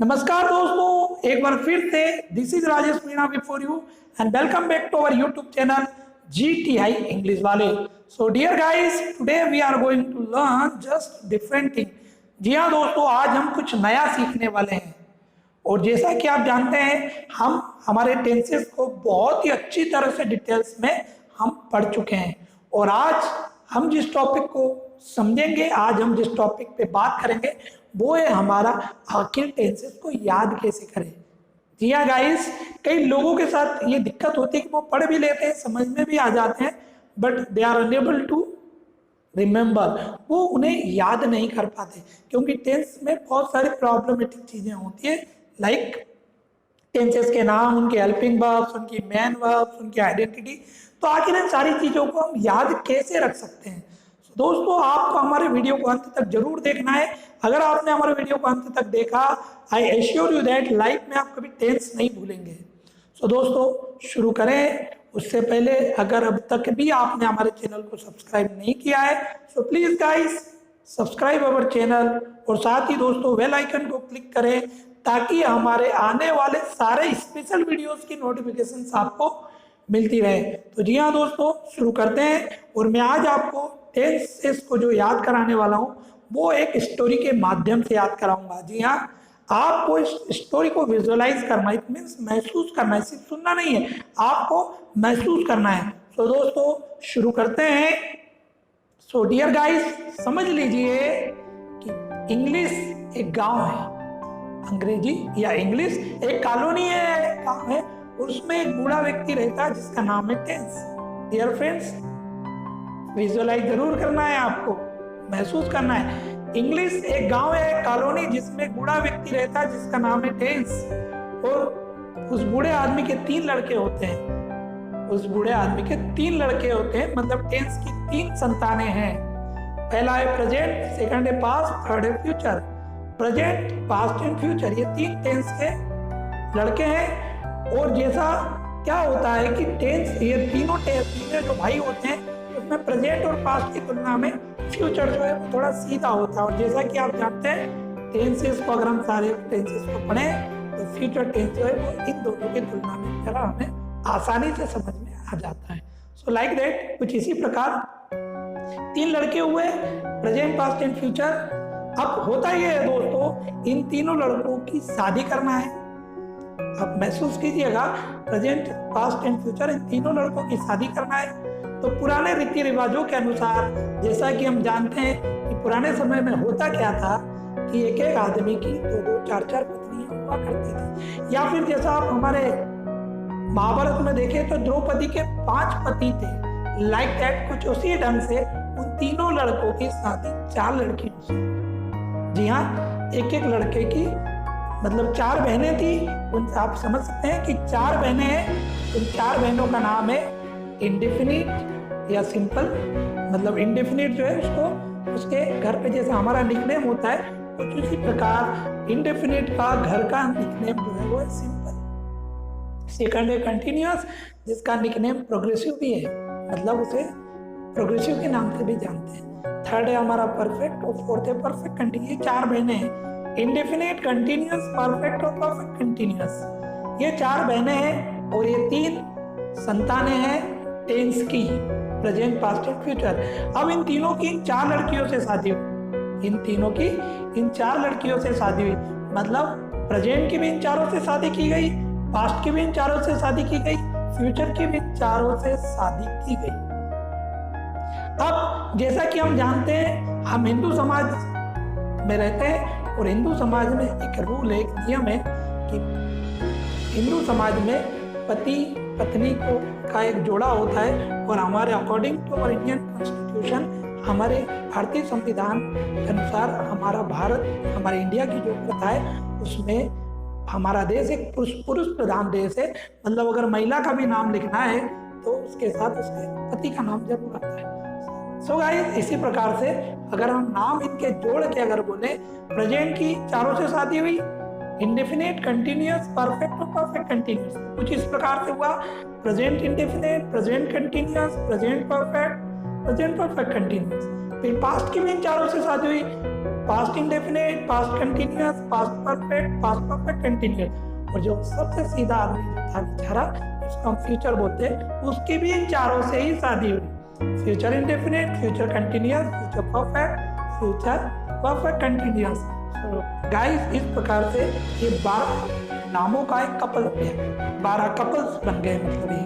नमस्कार दोस्तों, एक बार फिर से this is Rajesh Meena before you and welcome back to our YouTube channel GTI English वाले। So dear guys, today we are going to learn just different thing. जी हाँ दोस्तों, आज हम कुछ नया सीखने वाले हैं और जैसा कि आप जानते हैं हम हमारे टेंसेस को बहुत ही अच्छी तरह से डिटेल्स में हम पढ़ चुके हैं और आज हम जिस टॉपिक को समझेंगे, आज हम जिस टॉपिक पे बात करेंगे वो है हमारा आखिर टेंसेस को याद कैसे करें। जी हाँ गाइस, कई लोगों के साथ ये दिक्कत होती है कि वो पढ़ भी लेते हैं, समझ में भी आ जाते हैं, but they are unable to remember, वो उन्हें याद नहीं कर पाते क्योंकि टेंस में बहुत सारी प्रॉब्लमेटिक चीजें होती है, लाइक टेंसेस के नाम, उनके हेल्पिंग वर्ब्स, उनकी मेन वर्ब्स, उनकी आइडेंटिटी। तो आखिर इन सारी चीजों को हम याद कैसे रख सकते हैं। दोस्तों, आपको हमारे वीडियो को अंत तक जरूर देखना है। अगर आपने हमारे वीडियो को अंत तक देखा, I assure you that life में आप कभी टेंस नहीं भूलेंगे। सो दोस्तों, शुरू करें। उससे पहले अगर अब तक भी आपने हमारे चैनल को सब्सक्राइब नहीं किया है, so please guys subscribe our channel और साथ ही दोस्तों बेल आइकन को क्लिक करें ताकि हमारे आने वाले सारे स्पेशल वीडियोस की नोटिफिकेशंस आपको मिलती रहे। तो जी हाँ दोस्तों, शुरू करते हैं और मैं आज आपको टेंसेस को जो याद कराने वाला हूँ वो एक स्टोरी के माध्यम से याद कराऊंगा। जी हाँ, आपको इस स्टोरी को विजुअलाइज करना, इट मीन्स महसूस करना है, सिर्फ सुनना नहीं है, आपको महसूस करना है। तो दोस्तों शुरू करते हैं। सो डियर गाइस, समझ लीजिए कि इंग्लिश एक गांव है, अंग्रेजी या इंग्लिश एक कॉलोनी है, गांव है, उसमें एक बूढ़ा व्यक्ति रहता है जिसका नाम है टेंस। डियर फ्रेंड्स, विजुअलाइज जरूर करना है, आपको महसूस करना है। इंग्लिश एक गांव है, एक कॉलोनी जिसमें एक बूढ़ा व्यक्ति रहता है जिसका नाम है टेंस और उस बूढ़े आदमी के 3 लड़के होते हैं। उस बूढ़े आदमी के 3 लड़के होते हैं, मतलब टेंस की 3 संतानें हैं। पहला है प्रेजेंट, सेकंड है पास्ट, थर्ड है future. Present, past and future, ये 3 टेंस के लड़के हैं। और जैसा क्या होता है कि टेंस, ये तीनों जो भाई होते हैं उसमें प्रेजेंट और पास्ट की तुलना में फ्यूचर जो है थोड़ा सीधा होता है। और जैसा कि आप जानते हैं टेंसेस को, अगर हम सारे टेंसेस को पढ़ें तो फ्यूचर टेंस जो है वो इन दोनों की तुलना में जरा हमें आसानी से समझ में आ जाता है। सो लाइक दैट, कुछ इसी प्रकार 3 लड़के हुए, प्रेजेंट, पास्ट एंड फ्यूचर। अब होता ये है दोस्तों, इन तीनों लड़कों की शादी करना है। अब महसूस कीजिएगा, प्रेजेंट, पास्ट एंड फ्यूचर, इन तीनों लड़कों की शादी करना है। तो पुराने रीति रिवाजों के अनुसार, जैसा कि हम जानते हैं कि पुराने समय में होता क्या था कि एक एक आदमी की 2-2, 4-4 पत्नियां हुआ करती थी, या फिर जैसा आप हमारे महाभारत में देखें तो द्रौपदी के 5 पति थे। लाइक दैट, कुछ उसी ढंग से उन तीनों लड़कों की शादी 4 लड़कियों से। जी हाँ, एक एक लड़के की, मतलब 4 बहनें थी। उन आप समझ सकते हैं कि 4 बहनें हैं। उन 4 बहनों का नाम है इंडेफिनिट या सिंपल। मतलब इंडेफिनिट जो है उसको उसके घर पे जैसा हमारा निकनेम होता है, कुछ उसी प्रकार इंडेफिनिट का घर का निकनेम जो है वो है सिंपल। सेकंड है कंटिन्यूअस, जिसका निकनेम प्रोग्रेसिव भी है, मतलब उसे प्रोग्रेसिव के नाम से भी जानते हैं। थर्ड है हमारा परफेक्ट और फोर्थ है परफेक्ट कंटिन्यूअस। 4 बहनें हैं, इंडेफिनिट, कंटिन्यूअस, परफेक्ट और परफेक्ट कंटिन्यूअस। ये 4 बहनें हैं और ये 3 संतानें हैं टेंस की, प्रेजेंट, पास्ट एंड फ्यूचर। अब इन तीनों की 4 लड़कियों से शादी हुई, इन तीनों की इन 4 लड़कियों से शादी हुई, मतलब प्रेजेंट की भी इन 4 से शादी की गई, पास्ट की भी इन 4 से शादी की गई, फ्यूचर की भी इन 4 से शादी की गई। अब जैसा कि हम जानते हैं, हम हिंदू समाज में रहते हैं और हिंदू समाज में एक रूल है, एक नियम है कि हिंदू समाज में पति पत्नी को का एक जोड़ा होता है और हमारे according to our Indian constitution, हमारे भारतीय संविधान के अनुसार हमारा भारत, हमारे इंडिया की जो प्रथा है उसमें हमारा देश एक पुरुष प्रधान देश है। मतलब अगर महिला का भी नाम लिखना है तो उसके साथ उसके पति का नाम जरूर आता है। सो गाइस, इसी प्रकार से अगर हम नाम इनके जोड़ के अगर बोले, प्रेजेंट की 4 से शादी हुई, इंडेफिनिट, कंटिन्यूअस, परफेक्ट और परफेक्ट कंटिन्यूअस, कुछ इस प्रकार से हुआ। Present indefinite, present continuous, present perfect, present perfect continuous. फिर पास्ट की भी 4 से शादी हुई, past indefinite, past continuous, past perfect continuous. और जो सबसे सीधा आदमी जो था बेचारा, उसको हम फ्यूचर बोलते हैं, उसकी भी इन चारों से ही शादी हुई। Future indefinite, future continuous, future perfect continuous. Guys, इस प्रकार से ये 12 नामों का एक कपल हो गया, 12 कपल्स बन गए। मतलब ये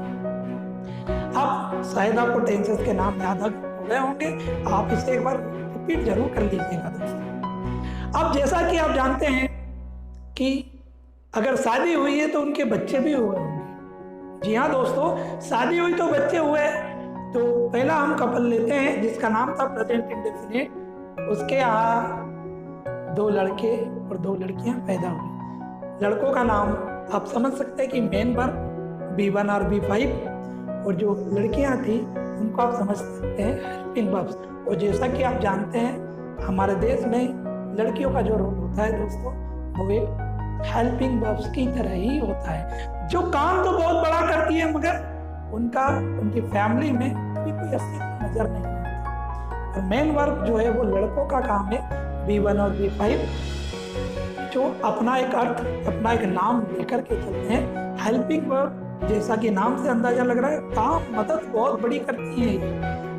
अब शायद आपको टेंसेस के नाम याद हो गए होंगे, आप इसे एक बार रिपीट जरूर कर लीजिएगा दोस्तों। अब जैसा कि आप जानते हैं कि अगर शादी हुई है तो उनके बच्चे भी हुए होंगे। जी हाँ दोस्तों, शादी हुई तो बच्चे हुए। तो पहला हम कपल लेते हैं जिसका नाम था प्रेजेंट इंडेफिनिट। उसके यहाँ 2 लड़के और 2 लड़कियां पैदा हुई। लड़कों का नाम आप समझ सकते हैं कि मेन वर्ब B1 और B5, और जो लड़कियां थी उनको आप समझ सकते हैं हेल्पिंग वर्ब्स। और जैसा कि आप जानते हैं हमारे देश में लड़कियों का जो रोल होता है दोस्तों, वो एक हेल्पिंग वर्ब्स की तरह ही होता है, जो काम तो बहुत बड़ा करती है मगर उनकी फैमिली में कोई अस्तित्व नजर नहीं आता। और मेन वर्ब जो है वो लड़कों का काम है B1 और B5, जो अपना एक अर्थ, अपना एक नाम लेकर के चलते हैं। हेल्पिंग वर्ब जैसा कि नाम से अंदाजा लग रहा है, काम मदद बहुत बड़ी करती है।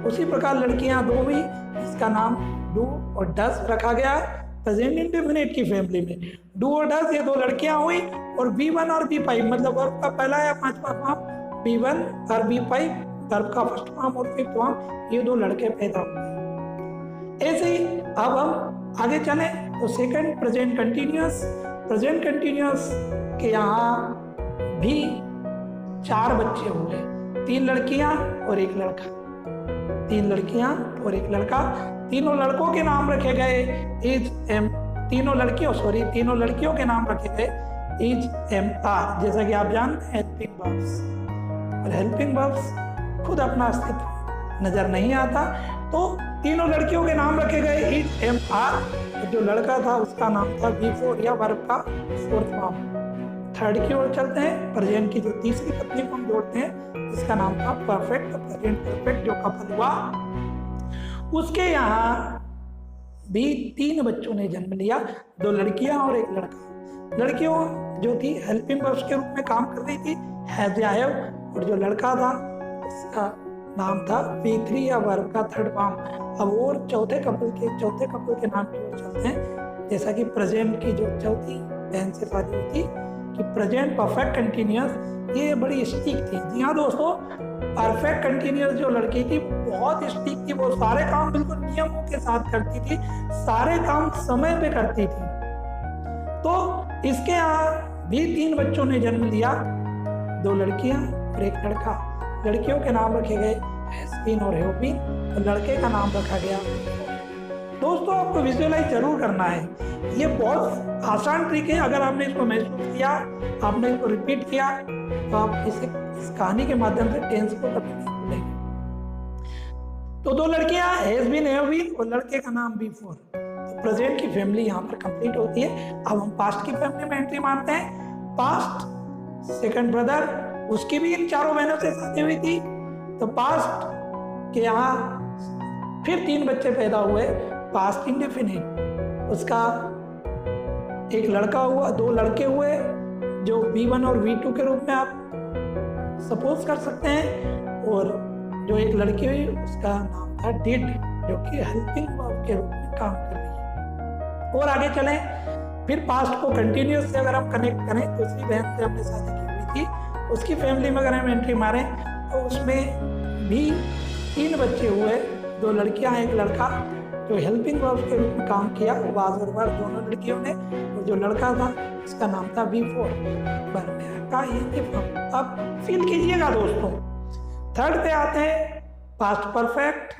उसी प्रकार लड़कियां 2 हुई, इसका नाम डू और डस रखा गया प्रेजेंट इंडेफिनिट की फैमिली में। डू और डस ये 2 लड़कियां हुई, और B1 और B5 मतलब वर्ब का पहला या 5वां फॉर्म B1 और B5, वर्ब का फर्स्ट फॉर्म और 5th फॉर्म, ये 2 लड़के पैदा हुए। ऐसे ही अब हम आगे चले तो सेकंड प्रेजेंट कंटिन्यूअस के यहाँ भी 4 बच्चे हुए, 3 लड़कियां और 1 लड़का। 3 लड़कियां और 1 लड़का। तीनों लड़कों के नाम रखे गए तीनों लड़कियों के नाम रखे गए इज एम आर, जैसा कि आप जानते हैं हेल्पिंग वर्ब्स। और हेल्पिंग वर्ब्स खुद अपना अस्तित्व नजर नहीं आता, तो तीनों लड़कियों के नाम रखे गए इज एम आर। जो लड़का था उसका नाम था B4 या वर्ब का 4th फॉर्म। थर्ड की ओर चलते हैं, प्रेजेंट की जो तीसरी पत्नी को हम जोड़ते हैं, इसका नाम था परफेक्ट। प्रेजेंट परफेक्ट जो कपल हुआ, उसके यहाँ भी 3 बच्चों ने जन्म लिया, 2 लड़कियां और 1 लड़का। लड़कियों जो थी हेल्पिंग वर्ब्स के रूप में काम कर रही थी, हैज या हैव, और जो लड़का था उसका नाम था B3 या वर्ब का 3rd फॉर्म। अब और चौथे कपल के नाम की ओर चलते हैं। जैसा कि प्रेजेंट की जो चौथी बहन से शादी हुई थी कि प्रेजेंट परफेक्ट कंटिन्यूअस, ये बड़ी स्टिक थी। जी हाँ दोस्तों, परफेक्ट कंटिन्यूअस जो लड़की थी बहुत स्टिक थी, वो सारे काम बिल्कुल नियमों के साथ करती थी, सारे काम समय पे करती थी। तो इसके यहाँ भी 3 बच्चों ने जन्म लिया, 2 लड़कियां और 1 लड़का। लड़कियों के नाम रखे गए हैस्बीन और हैवबीन, और लड़के का नाम रखा गया। दोस्तों आपको विजुअलाइज जरूर करना है, ये बहुत आसान ट्रिक है। अगर आपने इसको महसूस किया, आपने इसको रिपीट किया, तो आप इस कहानी के माध्यम से टेंस को कभी नहीं भूलेंगे। तो 2 लड़कियां हैज़ बीन, हैव बीन, और लड़के का नाम B4। तो प्रेजेंट की फैमिली यहाँ पर कंप्लीट होती है। अब हम पास्ट की फैमिली में एंट्री मारते हैं। पास्ट सेकंड ब्रदर, उसकी भी इन 4 बहनों से शादी हुई थी। तो पास्ट के यहाँ फिर 3 बच्चे पैदा हुए, पास्ट इंडेफिनिट। उसका 1 लड़का हुआ, 2 लड़के हुए, जो B1 और B2 के रूप में आप सपोज कर सकते हैं। और जो 1 लड़की हुई उसका नाम था डिड, जो कि हेल्पिंग वर्ब के रूप में काम कर रही है। और आगे चलें, फिर पास्ट को कंटिन्यूअस से अगर हम कनेक्ट करें, दूसरी बहन से हमने शादी की हुई थी, उसकी फैमिली में अगर हम एंट्री मारें तो उसमें भी 3 बच्चे हुए, 2 लड़कियां 1 लड़का, जो हेल्पिंग वर्ब के रूप में काम किया वाज और वर दोनों लड़कियों ने। और जो लड़का था उसका नाम था B4 का ये फॉर्म। अब फील कीजिएगा दोस्तों। थर्ड पे आते हैं, पास्ट परफेक्ट,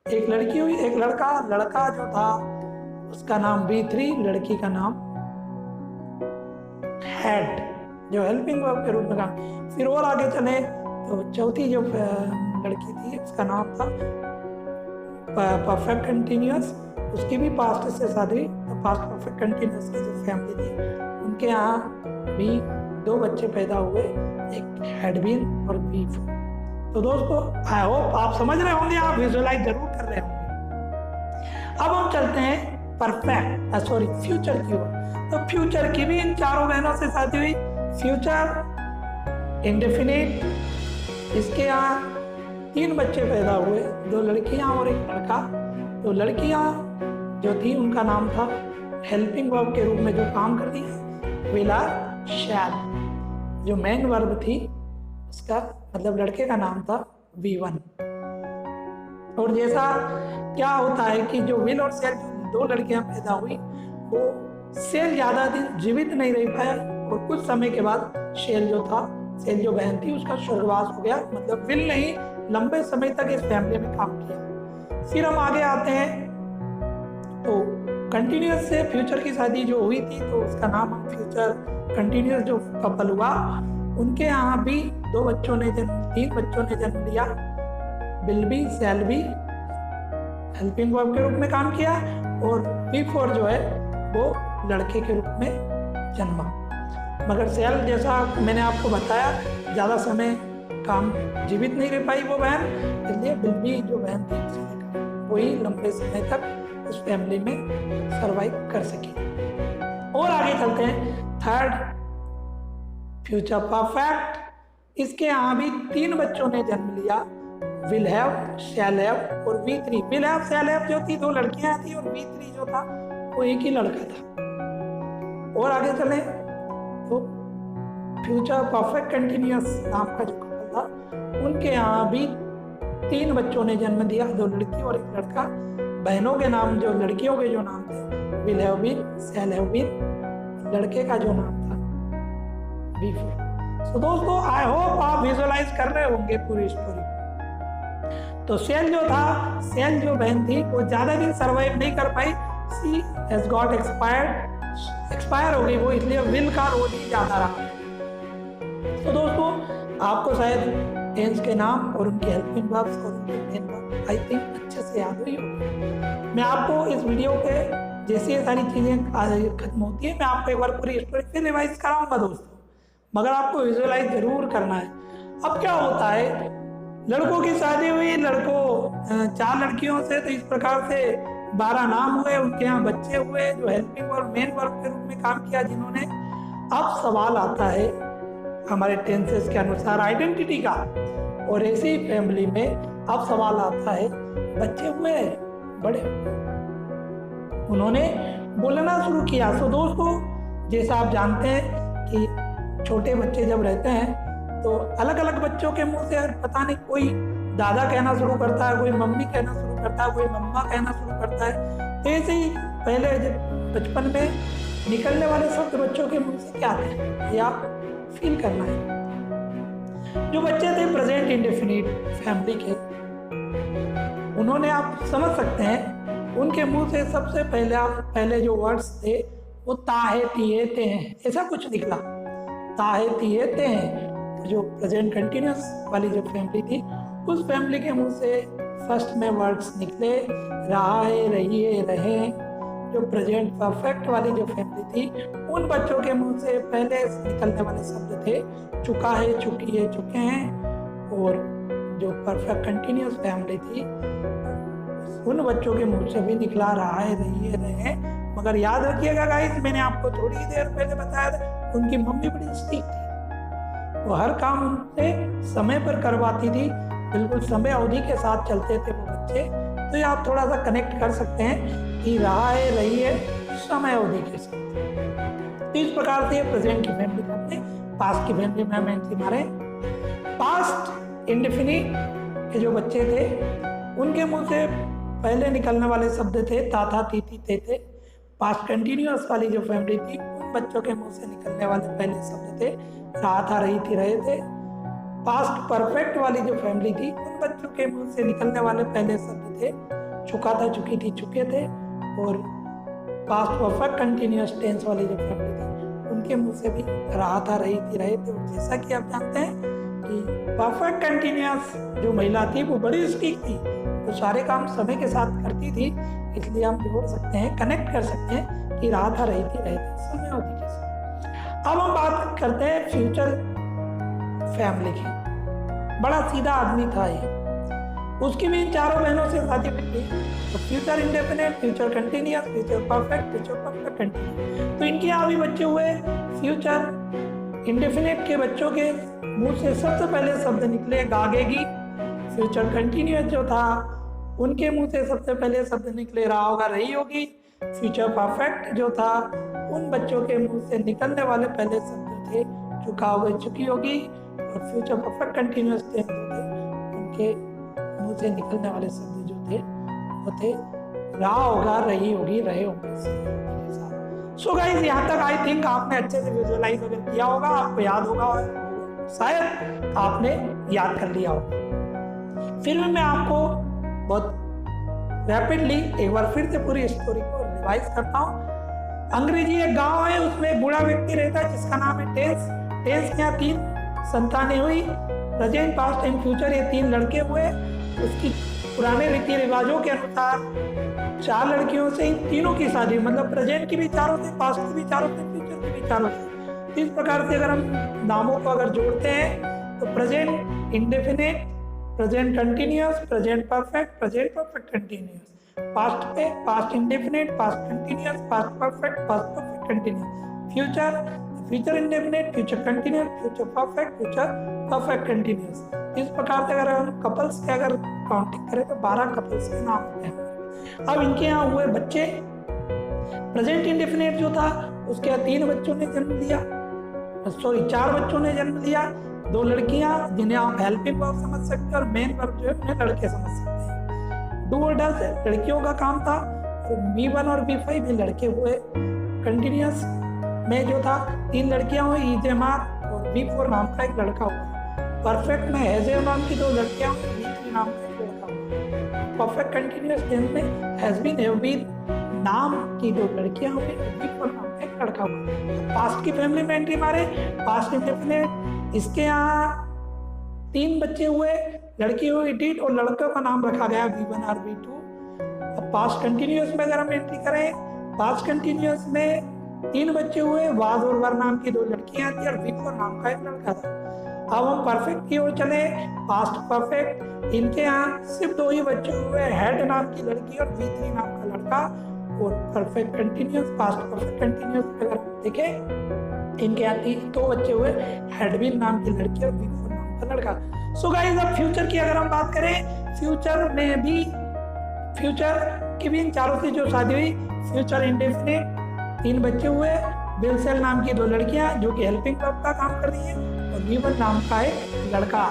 1 लड़की हुई 1 लड़का। लड़का जो था उसका नाम B3, लड़की का नाम हैड, जो हेल्पिंग वर्ब के रूप में काम। फिर और आगे चले तो चौथी जो लड़की थी उसका नाम था परफेक्ट कंटिन्यूअस, उसकी भी पास्ट से शादी। तो पास्ट परफेक्ट कंटिन्यूअस की जो फैमिली थी उनके यहाँ भी 2 बच्चे पैदा हुए, एक हैड बीन और B4। तो दोस्तों आई होप आप समझ रहे होंगे, आप विजुअलाइज जरूर कर रहे होंगे। अब हम चलते हैं परफेक्ट, सॉरी फ्यूचर की हुआ। तो फ्यूचर की भी इन चारों बहनों से शादी हुई। फ्यूचर इंडेफिनिट, इसके यहाँ 3 बच्चे पैदा हुए, 2 लड़कियां और 1 लड़का। तो लड़कियां जो थी उनका नाम था हेल्पिंग वर्ब के रूप में जो काम करती है विल आर शैल। जो मेन वर्ब थी उसका मतलब लड़के का नाम था V1। और जैसा क्या होता है कि जो विल और शैल जो 2 लड़कियां पैदा हुई वो शैल ज्यादा दिन जीवित नहीं रह पाया और कुछ समय के बाद शैल जो बहन थी उसका स्वर्गवास हो गया। मतलब विल नहीं लंबे समय तक इस फैमिली में काम किया। फिर हम आगे आते हैं तो कंटिन्यूअस से फ्यूचर की शादी जो हुई थी तो उसका नाम हम फ्यूचर कंटिन्यूअस जो कपल हुआ उनके यहाँ भी 3 बच्चों ने जन्म लिया। Will be, shall be helping verb के रूप में काम किया और V4 जो है वो लड़के के रूप में जन्मा। मगर शैल जैसा मैंने आपको बताया ज़्यादा समय काम जीवित नहीं रह पाई वो बहन, इसलिए विल बी जो बहन थी वही लंबे समय तक उस फैमिली में सरवाइव कर सकी। और आगे चलते हैं थर्ड फ्यूचर परफेक्ट। इसके यहाँ भी 3 बच्चों ने जन्म लिया, विल हैव, शैल हैव और V3। Will have shall have जो थी 2 लड़कियां थी और V3 जो था वो 1 ही लड़का था। और आगे चले तो फ्यूचर परफेक्ट कंटिन्यूअस नाम का जो कपल था उनके यहाँ भी 3 बच्चों ने जन्म दिया, 2 लड़की और 1 लड़का। बहनों के नाम जो लड़कियों के जो नाम थे will have been, shall have been. लड़के का जो नाम था V4। तो दोस्तों आई होप आप विजुअलाइज कर रहे होंगे पूरी स्टोरी। तो शैल जो बहन थी वो ज्यादा दिन सरवाइव नहीं कर पाई। शी हैज गॉट एक्सपायर हो गई वो, इसलिए विल का रोल ही ज्यादा रहा। तो दोस्तों आपको शायद टेंस के नाम और उनके हेल्पिंग वर्ब्स और उनके मेन वर्ब आई थिंक अच्छे से याद हुई होगी। मैं आपको इस वीडियो के जैसे ये सारी चीजें खत्म होती है मैं आपको एक बार पूरी स्टोरी फिर रिवाइज कराऊंगा दोस्तों, मगर आपको विजुअलाइज जरूर करना है। अब क्या होता है, लड़कों की शादी हुई, 4 लड़कियों से, तो इस प्रकार से 12 नाम हुए, उनके यहाँ बच्चे हुए जो हेल्पिंग वर्ब मेन वर्ब के रूप में काम किया जिन्होंने। अब सवाल आता है हमारे टेंसेस के अनुसार आइडेंटिटी का, और ऐसी फैमिली में अब सवाल आता है बच्चे हुए बड़े हुए, उन्होंने बोलना शुरू किया। तो दोस्तों जैसा आप जानते हैं कि छोटे बच्चे जब रहते हैं तो अलग अलग बच्चों के मुंह से पता नहीं कोई दादा कहना शुरू करता है, कोई मम्मी कहना शुरू करता है, कोई मम्मा कहना शुरू करता है। तो ऐसे ही पहले जब बचपन में निकलने वाले शब्द बच्चों के मुंह से क्या थे ये आप फील करना है। जो बच्चे थे प्रेजेंट इंडेफिनिट फैमिली के, उन्होंने आप समझ सकते हैं उनके मुंह से सबसे पहले जो वर्ड्स थे वो ताहे तिये ते हैं, ऐसा कुछ निकला, ताहे तिये ते हैं। जो प्रेजेंट कंटिन्यूअस वाली जो फैमिली थी उस फैमिली के मुंह से फर्स्ट में वर्ड्स निकले रहा है, रहिए, रहे। जो प्रेजेंट परफेक्ट वाली जो फैमिली थी उन बच्चों के मुंह से पहले निकलने वाले शब्द थे चुका है, चुकी है, चुके हैं। और जो परफेक्ट कंटिन्यूअस फैमिली थी उन बच्चों के मुंह से भी निकला रहा है, रहिए, रहे। मगर याद रखिएगा गाइस, मैंने आपको थोड़ी देर पहले बताया था उनकी मम्मी बड़ी स्ट्रिक्ट थी, वो हर काम उनसे समय पर करवाती थी, बिल्कुल समय अवधि के साथ चलते थे वो बच्चे। तो ये आप थोड़ा सा कनेक्ट कर सकते हैं कि रहा है, रही है, समय अवधि के साथ। तो इस प्रकार से प्रेजेंट की फैमिली करते हैं, पास्ट की फैमिली में हमें हमारे पास्ट इंडेफिनिट के जो बच्चे थे उनके मुंह से पहले निकलने वाले शब्द थे ताता, तीती, तेते। पास्ट कंटिन्यूअस वाली जो फैमिली थी उन बच्चों के मुंह से निकलने वाले पहले शब्द थे रहा था, रही थी, रहे थे। पास्ट परफेक्ट वाली जो फैमिली थी उन बच्चों के मुंह से निकलने वाले पहले शब्द थे चुका था, चुकी थी, चुके थे। और पास्ट परफेक्ट कंटिन्यूअस टेंस वाली जो फैमिली थी उनके मुंह से भी रहा था, रही थी, रहे थे। जैसा कि आप जानते हैं कि परफेक्ट कंटिन्यूअस जो महिला थी वो बड़ी स्ट्रिक्ट थी, तो सारे काम समय के साथ करती थी, इसलिए हम जोड़ सकते हैं, कनेक्ट कर सकते हैं कि रहा था, रही थी, रहे थे, समय अवधि के साथ। अब हम बात करते हैं फ्यूचर फैमिली की। बड़ा सीधा आदमी था ये, उसकी भी इन चारों बहनों से शादी हुई थी। तो future indefinite, future continuous, future perfect continuous. तो इनके यहाँ भी बच्चे हुए। फ्यूचर इंडेफिनिट के बच्चों के मुंह से सबसे पहले शब्द निकले गागेगी। फ्यूचर कंटिन्यूअस जो था उनके मुंह से सबसे पहले शब्द निकले रहा होगा, रही होगी। फ्यूचर परफेक्ट जो था उन बच्चों के मुंह से निकलने वाले पहले शब्द थे चुका होगा, चुकी होगी। और फ्यूचर परफेक्ट कंटिन्यूअस टेंस जो थे उनके मुंह से निकलने वाले शब्द जो थे वो थे रहा होगा, रही होगी, रहे होंगे। सो गाइस, यहाँ तक आई थिंक आपने अच्छे से विजुअलाइज अगर किया होगा, आपको याद होगा, शायद आपने याद कर लिया होगा। फिर मैं आपको बहुत रैपिडली एक बार फिर से पूरी स्टोरी को रिवाइज करता हूँ। अंग्रेजी एक गांव है, उसमें एक बूढ़ा व्यक्ति रहता है जिसका नाम है टेंस। टेंस के यहाँ 3 संतानें हुई, प्रेजेंट, पास्ट एंड फ्यूचर, ये 3 लड़के हुए। उसकी पुराने रीति रिवाजों के अनुसार 4 लड़कियों से इन तीनों की शादी, मतलब प्रेजेंट की भी 4 थे, पास्ट की भी 4 थे, फ्यूचर की भी 4 थे। इस प्रकार से अगर हम नामों को अगर जोड़ते हैं तो present indefinite, present continuous, present perfect continuous. Past पे past indefinite, past continuous, past perfect continuous. Future indefinite, future continuous, future perfect continuous. इस प्रकार से अगर हम कपल्स के अगर काउंटिंग करें तो 12 कपल्स के नाम होते हैं। अब इनके यहाँ हुए बच्चे, प्रेजेंट इंडेफिनिट जो था उसके 3 बच्चों ने जन्म लिया, 4 बच्चों ने जन्म लिया। 2 लड़कियां जिन्हें आप हेल्पिंग वर्ब समझ सकते हैं और मेन वर्ब जो है उन्हें लड़के समझ सकते हैं। डू और डज लड़कियों का काम था, और B1 और B5 भी लड़के हुए। कंटिन्यूअस में जो था 3 लड़कियां हुई, EJMR और B4 नाम का एक लड़का हुआ। परफेक्ट में हैजेव नाम की 2 लड़कियां हुई, B3 नाम का एक लड़का हुआ। परफेक्ट कंटिन्यूअस टेंस में हैज बीन, हैव बीन नाम की 2 लड़कियां हुई, B4 नाम का एक लड़का हुआ। पास्ट की फैमिली में एंट्री मारे, पास्ट इंडेफिनिट, इसके यहाँ 3 बच्चे हुए, लड़की हुई डिड और लड़का का नाम रखा गया V1 और V2। अब पास्ट कंटिन्यूअस में अगर हम एंट्री करें, पास्ट कंटिन्यूअस में 3 बच्चे हुए, वाज और वर नाम की 2 लड़कियां थी और V4 नाम का एक लड़का था। अब हम परफेक्ट की ओर चले, पास्ट परफेक्ट, इनके यहाँ सिर्फ 2 ही बच्चे हुए, हेड नाम की लड़की और V3 नाम का लड़का। और perfect continuous, past perfect continuous अगर देखें इनके यहाँ 2 बच्चे हुए, हेडविन नाम की लड़की और V4 नाम का लड़का। सो गाइस, अब फ्यूचर की अगर हम बात करें, फ्यूचर में भी, फ्यूचर की भी इन चारों से जो शादी हुई, फ्यूचर इंडेफिनिट, 3 बच्चे हुए, बिलसेल नाम की 2 लड़कियां जो कि हेल्पिंग वर्ब का काम कर रही है, और V1 नाम का एक लड़का।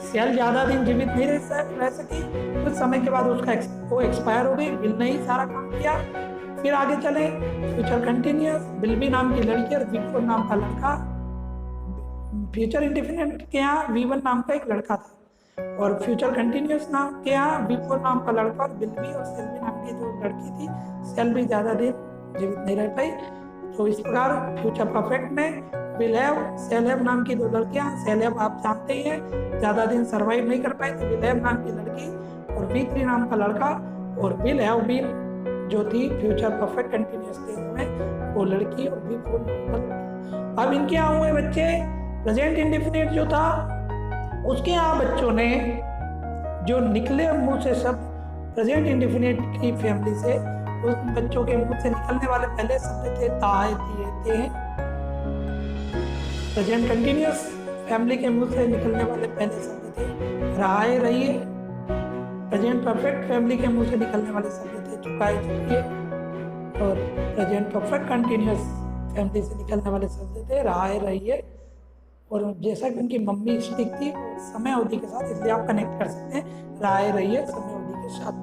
सेल ज्यादा दिन जीवित नहीं रह सकी, कुछ समय के बाद उसका वो एक्सपायर हो गई, बिल ने ही सारा काम किया। फिर आगे चले, फ्यूचर कंटिन्यूअस, बिल्बी नाम की लड़की और V4 नाम का लड़का। फ्यूचर इंडेफिनिट के यहाँ V1 नाम का एक लड़का था, और फ्यूचर कंटिन्यूअस नाम के यहाँ V4 नाम का लड़का और बिल्बी और सेल्वी नाम की जो लड़की थी। सेल्वी ज्यादा दिन जीवित नहीं रह पाई। तो इस प्रकार फ्यूचर परफेक्ट में विल हैव, सेल हैव नाम की 2 लड़कियां, सेल हैव आप जानते ही हैं ज्यादा दिन सरवाइव नहीं कर पाई, तो विल हैव नाम की लड़की और V3 नाम का लड़का, और विल हैव बीन जो थी फ्यूचर परफेक्ट कंटिन्यूअस टेंस में वो लड़की और V4 नाम का लड़का। अब इनके यहाँ हुए बच्चे, प्रेजेंट इंडेफिनिट जो था उसके यहाँ बच्चों ने जो निकले मुंह से शब्द प्रेजेंट इंडेफिनिट की फैमिली से, उस बच्चों के मुंह से निकलने वाले पहले शब्द थे ताए, दिए, ते। प्रेजेंट कंटिन्यूअस फैमिली के मुंह से निकलने वाले पहले शब्द थे रहाए, रहिए। प्रेजेंट परफेक्ट फैमिली के मुंह से निकलने वाले शब्द थे चुकाए, चुकिए। और प्रेजेंट परफेक्ट कंटिन्यूअस फैमिली से निकलने वाले शब्द थे रहाए, रहिए। और जैसा कि उनकी मम्मी स्टिक थी समय अवधि के साथ, इसलिए आप कनेक्ट कर सकते हैं रहाए, रहिए समय अवधि के साथ।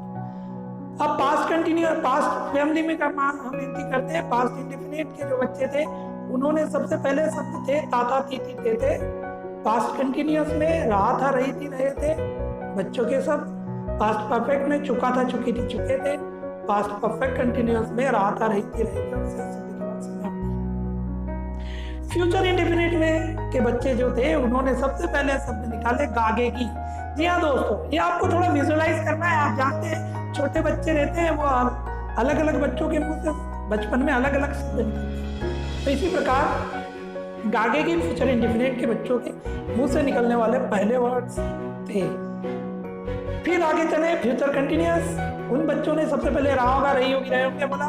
अब पास्ट कंटिन्यूअस, पास्ट फैमिली में हम एंट्री करते हैं। पास्ट इंडेफिनिट के जो बच्चे थे उन्होंने सबसे पहले शब्द थे ताता, तीती, ते थे। पास्ट कंटिन्यूअस में रहा था, रही थी, रहे थे बच्चों के शब्द। पास्ट परफेक्ट में चुका था, चुकी थी, चुके थे। पास्ट परफेक्ट कंटिन्यूअस में रहा था, रही थी, रहे थे। फ्यूचर इंडेफिनिट में के बच्चे जो थे उन्होंने सबसे पहले शब्द निकाले गागेगी। जी हाँ दोस्तों, ये आपको थोड़ा विजुअलाइज करना है। आप जानते हैं छोटे बच्चे रहते हैं वो अलग अलग बच्चों के मुंह से बचपन में अलग अलग शब्द निकलते हैं। तो इसी प्रकार गागेगी फ्यूचर इंडेफिनिट के बच्चों के मुंह से निकलने वाले पहले वर्ड्स थे। फिर आगे चले, फ्यूचर कंटिन्यूअस। उन बच्चों ने सबसे पहले रहा होगा, रही होगी, रहे होंगे बोला।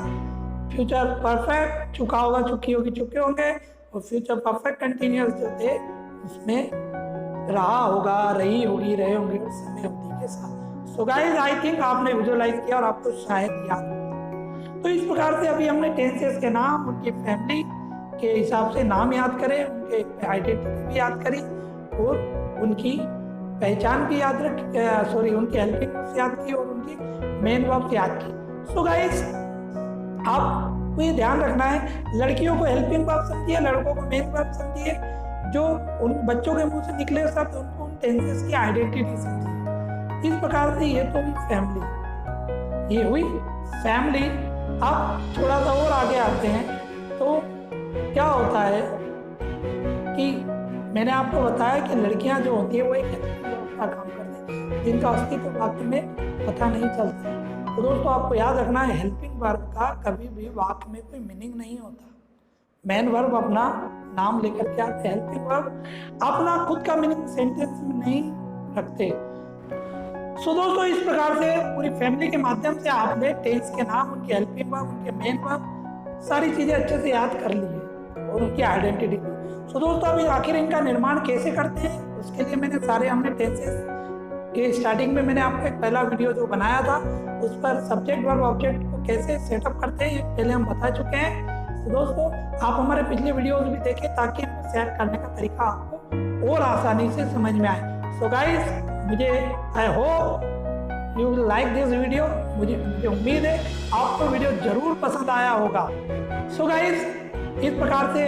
फ्यूचर परफेक्ट, चुका होगा, चुकी होगी, चुके होंगे। और फ्यूचर परफेक्ट कंटिन्यूअस जो थे उसमें रहा होगा, रही होगी, रहे होंगे और समय अवधि के साथ। सो गाइस आई थिंक आपने विजुअलाइज किया और आपको शायद याद हो। तो इस प्रकार से अभी हमने टेंसेस के नाम, उनकी फैमिली के हिसाब से नाम याद करें, उनके आइडेंटिटी भी याद करी और उनकी पहचान भी याद रखी, उनकी हेल्पिंग वर्ब्स याद की और उनकी मेन वर्ब्स याद की। सो गाइस आपको ये ध्यान रखना है, लड़कियों को हेल्पिंग वर्ब समझिए, लड़कों को मेन वर्ब समझिए। जो उन बच्चों के मुंह से निकले शब्द उनको उन टेंसेस की आइडेंटिटी समझिए। इस प्रकार से ये तो हुई फैमिली, ये हुई फैमिली। अब थोड़ा सा और आगे आते हैं तो क्या होता है कि मैंने आपको बताया कि लड़कियां जो होती है वो एक हेल्पिंग वर्ब का काम करती हैं जिनका अस्तित्व वाक्य में पता नहीं चलता। तो दोस्तों आपको याद रखना है, हेल्पिंग वर्ब का कभी भी वाक्य में कोई मीनिंग नहीं होता। मेन वर्ब अपना नाम लेकर के आते, हेल्पिंग वर्ब अपना खुद का मीनिंग सेंटेंस में नहीं रखते। सो दोस्तों इस प्रकार से पूरी फैमिली के माध्यम से आपने टेंस के नाम, उनके हेल्पिंग वर्ब, उनके मेन वर्ब, सारी चीजें अच्छे से याद कर ली है और उनकी आइडेंटिटी भी। सो दोस्तों अभी आखिर इनका निर्माण कैसे करते हैं उसके लिए मैंने सारे हमने टेंसेस के स्टार्टिंग में मैंने आपको एक पहला वीडियो जो बनाया था उस पर सब्जेक्ट वर्ब ऑब्जेक्ट को कैसे सेटअप करते हैं पहले हम बता चुके हैं। तो दोस्तों आप हमारे पिछले वीडियोस भी देखें ताकि इनको सेट करने का तरीका आपको और आसानी से समझ में आए। सो गाइस मुझे I hope you will like this video. मुझे उम्मीद है आपको वीडियो जरूर पसंद आया होगा। सो गाइस इस प्रकार से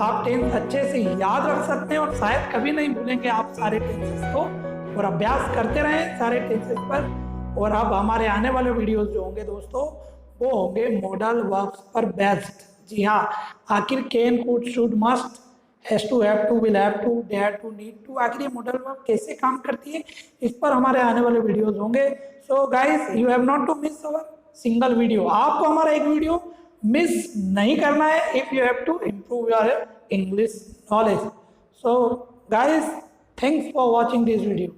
आप टेंस अच्छे से याद रख सकते हैं और शायद कभी नहीं भूलेंगे आप सारे टेंसेस को, और अभ्यास करते रहें सारे टेंसेस पर। और अब हमारे आने वाले वीडियोस जो होंगे दोस्तों वो होंगे मॉडल वर्ब्स पर बेस्ड। जी हाँ, आखिर can, could, should, must, has to, have to, will have to, dare to, need to, आखिर ये मॉडल वर्ब कैसे काम करती है इस पर हमारे आने वाले वीडियोस होंगे। So guys you have not to miss our single video. आपको हमारा एक वीडियो मिस नहीं करना है if you have to improve your English knowledge. So guys thanks for watching this video.